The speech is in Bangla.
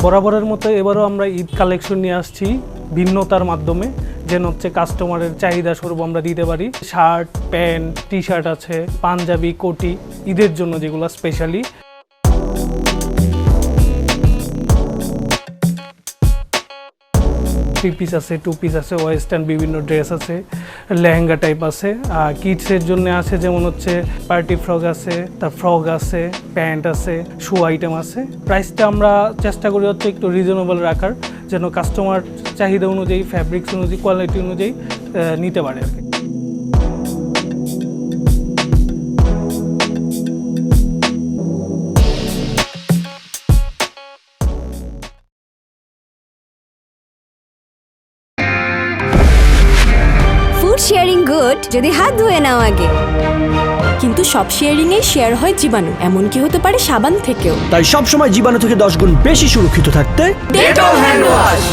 বরাবরের মতো এবারও আমরা ঈদ কালেকশন নিয়ে আসছি ভিন্নতার মাধ্যমে, যেন হচ্ছে কাস্টমারের চাহিদা স্বরূপ আমরা দিতে পারি। শার্ট, প্যান্ট, টি শার্ট আছে, পাঞ্জাবি, কোটি, ঈদের জন্য যেগুলো স্পেশালি। থ্রি পিস আছে, টু পিস আছে, ওয়েস্টার্ন বিভিন্ন ড্রেস আছে, লেহেঙ্গা টাইপ আছে। কিডসের জন্য আছে যেমন হচ্ছে পার্টি ফ্রক আছে, তার ফ্রক আছে, প্যান্ট আছে, শু আইটেম আছে। প্রাইসটা আমরা চেষ্টা করি হচ্ছে একটু রিজনেবল রাখার, যেন কাস্টমার চাহিদা অনুযায়ী, ফ্যাব্রিক্স অনুযায়ী, কোয়ালিটি অনুযায়ী নিতে পারে আর কি। ফুড শেয়ারিং গুড যদি হাত ধুয়ে নাও আগে। কিন্তু সব শেয়ারিং এ শেয়ার হয় জীবাণু, এমনকি হতে পারে সাবান থেকেও। তাই সবসময় জীবাণু থেকে 10 গুণ বেশি সুরক্ষিত থাকতে ডেটল হ্যান্ড ওয়াশ।